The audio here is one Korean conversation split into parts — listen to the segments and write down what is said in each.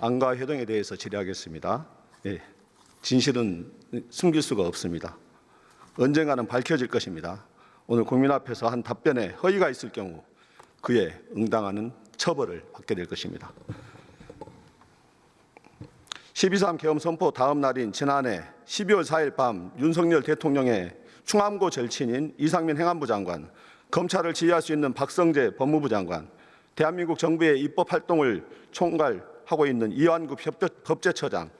안과 회동에 대해서 질의하겠습니다. 예, 진실은 숨길 수가 없습니다. 언젠가는 밝혀질 것입니다. 오늘 국민 앞에서 한 답변에 허위가 있을 경우 그에 응당하는 처벌을 받게 될 것입니다. 12.3 계엄 선포 다음 날인 지난해 12월 4일 밤 윤석열 대통령의 충암고 절친인 이상민 행안부 장관, 검찰을 지휘할 수 있는 박성재 법무부 장관, 대한민국 정부의 입법 활동을 총괄하고 있는 이완구 법제처장,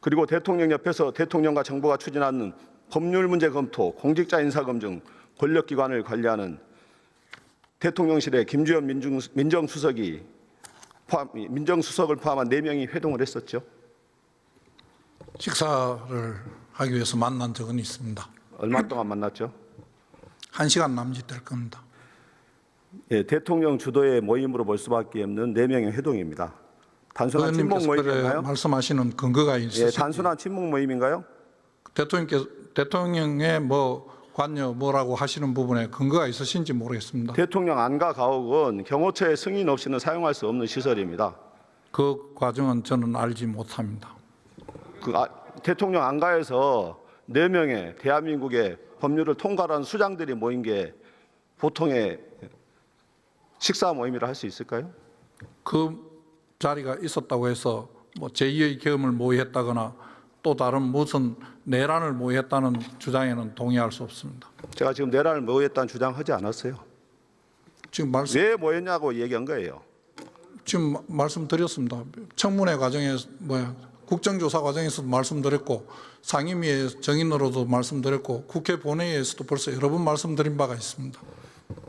그리고 대통령 옆에서 대통령과 정부가 추진하는 법률 문제 검토, 공직자 인사 검증, 권력기관을 관리하는 대통령실의 김주현 민정수석을 포함한 4명이 회동을 했었죠. 식사를 하기 위해서 만난 적은 있습니다. 얼마 동안 만났죠? 1시간 남짓 될 겁니다. 예, 대통령 주도의 모임으로 볼 수밖에 없는 4명의 회동입니다. 단순한 친목 모임인가요? 말씀하시는 근거가 있으시죠? 예, 단순한 친목 모임인가요? 대통령의 관여 뭐라고 하시는 부분에 근거가 있으신지 모르겠습니다. 대통령 안가 가옥은 경호처의 승인 없이는 사용할 수 없는 시설입니다. 그 과정은 저는 알지 못합니다. 대통령 안가에서 4명의 대한민국의 법률을 통과하는 수장들이 모인 게 보통의 식사 모임이라 할 수 있을까요? 그 자리가 있었다고 해서 제2의 계엄을 모의했다거나 또 다른 무슨 내란을 모의했다는 주장에는 동의할 수 없습니다. 제가 지금 내란을 모의했다는 주장하지 않았어요. 지금 왜 모였냐고 얘기한 거예요. 지금 말씀드렸습니다. 청문회 과정에서 국정조사 과정에서도 말씀드렸고 상임위의 정인으로도 말씀드렸고 국회 본회의에서도 벌써 여러 번 말씀드린 바가 있습니다.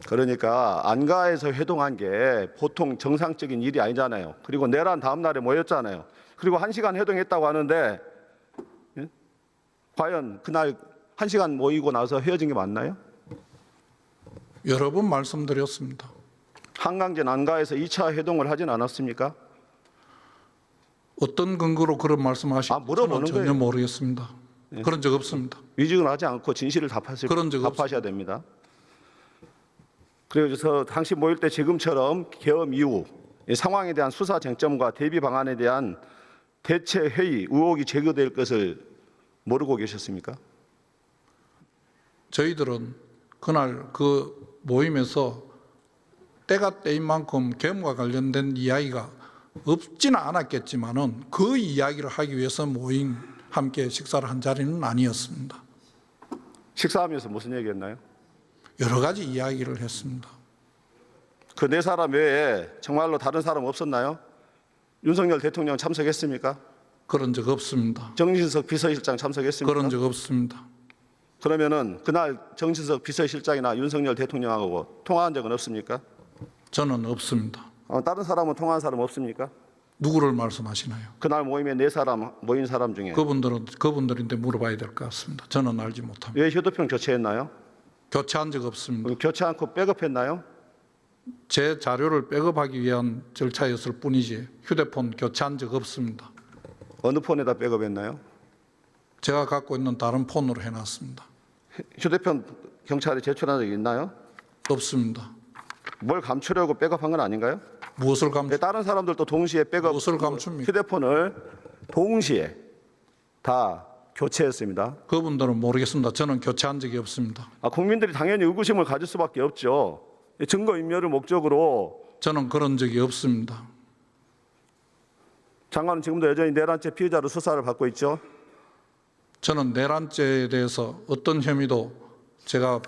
그러니까 안가에서 회동한 게 보통 정상적인 일이 아니잖아요. 그리고 내란 다음 날에 모였잖아요. 그리고 1시간 회동했다고 하는데 과연 그날 1시간 모이고 나서 헤어진 게 맞나요? 여러 번 말씀드렸습니다. 한강제 안가에서 2차 회동을 하진 않았습니까? 어떤 근거로 그런 말씀하시는지 물어보는 전혀 거예요. 모르겠습니다. 네. 그런 적 없습니다. 위증을 하지 않고 진실을 답하셔야 됩니다. 그래서 당시 모일 때 지금처럼 계엄 이후 상황에 대한 수사 쟁점과 대비 방안에 대한 대체 회의, 의혹이 제기될 것을 모르고 계셨습니까? 저희들은 그날 그 모임에서 때가 때인 만큼 계엄과 관련된 이야기가 없지는 않았겠지만은 그 이야기를 하기 위해서 모임 함께 식사를 한 자리는 아니었습니다. 식사하면서 무슨 얘기했나요? 여러 가지 이야기를 했습니다. 그 4사람 외에 정말로 다른 사람 없었나요? 윤석열 대통령 참석했습니까? 그런 적 없습니다. 정진석 비서실장 참석했습니까? 그런 적 없습니다. 그러면은 그날 정진석 비서실장이나 윤석열 대통령하고 통화한 적은 없습니까? 저는 없습니다. 다른 사람은 통화한 사람 없습니까? 누구를 말씀하시나요? 그날 모임에 4사람 모인 사람 중에 그분들인데 물어봐야 될 것 같습니다. 저는 알지 못합니다. 왜 휴대폰 교체했나요? 교체한 적 없습니다. 교체 않고 백업했나요? 제 자료를 백업하기 위한 절차였을 뿐이지 휴대폰 교체한 적 없습니다. 어느 폰에다 백업했나요? 제가 갖고 있는 다른 폰으로 해놨습니다. 휴대폰 경찰에 제출한 적이 있나요? 없습니다. 뭘 감추려고 백업한 건 아닌가요? 무엇을 감추? 다른 사람들도 동시에 백업 무엇을 감춥니까? 휴대폰을 동시에 다 교체했습니다. 그분들은 모르겠습니다. 저는 교체한 적이 없습니다. 국민들이 당연히 의구심을 가질 수밖에 없죠. 증거인멸을 목적으로. 저는 그런 적이 없습니다. 장관은 지금도 여전히 내란죄 피의자로 수사를 받고 있죠. 저는 내란죄에 대해서 어떤 혐의도 제가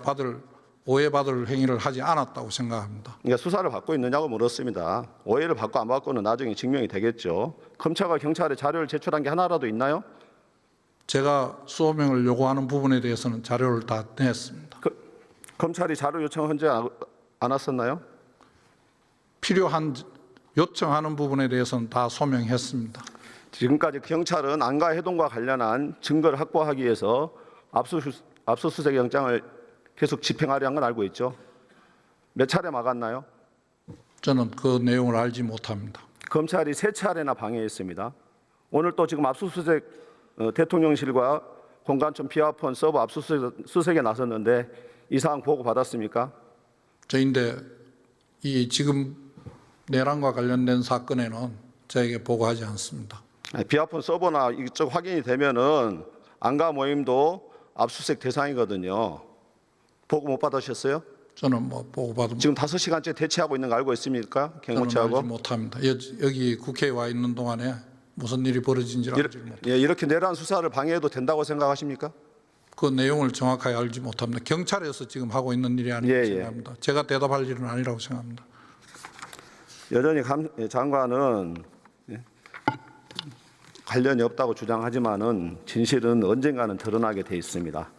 오해받을 행위를 하지 않았다고 생각합니다. 그러니까 수사를 받고 있느냐고 물었습니다. 오해를 받고 안 받고는 나중에 증명이 되겠죠. 검찰과 경찰에 자료를 제출한 게 하나라도 있나요? 제가 수호명을 요구하는 부분에 대해서는 자료를 다 냈습니다. 검찰이 자료 요청한 적 않았었나요? 필요한 요청하는 부분에 대해서는 다 소명했습니다. 지금까지 경찰은 안가 해동과 관련한 증거를 확보하기 위해서 압수수색 영장을 계속 집행하려 한 건 알고 있죠. 몇 차례 막았나요? 저는 그 내용을 알지 못합니다. 검찰이 3차례나 방해했습니다. 오늘 또 지금 압수수색 대통령실과 공관청 비화폰 서버 압수수색에 나섰는데 이 사항 보고 받았습니까? 저인데 이 지금 내란과 관련된 사건에는 저에게 보고하지 않습니다. 비아폰 서버나 이쪽 확인이 되면은 안가 모임도 압수수색 대상이거든요. 보고 못 받으셨어요? 저는 뭐 보고받은 지금 5시간째 대치하고 있는 거 알고 있습니까? 저는 알지 경호처하고. 못합니다. 여기 국회에 와 있는 동안에 무슨 일이 벌어진지를 알지 못합니다. 예, 이렇게 내란 수사를 방해해도 된다고 생각하십니까? 그 내용을 정확하게 알지 못합니다. 경찰에서 지금 하고 있는 일이 아니라고 예, 예. 생각합니다. 제가 대답할 일은 아니라고 생각합니다. 여전히 장관은 관련이 없다고 주장하지만은 진실은 언젠가는 드러나게 돼 있습니다.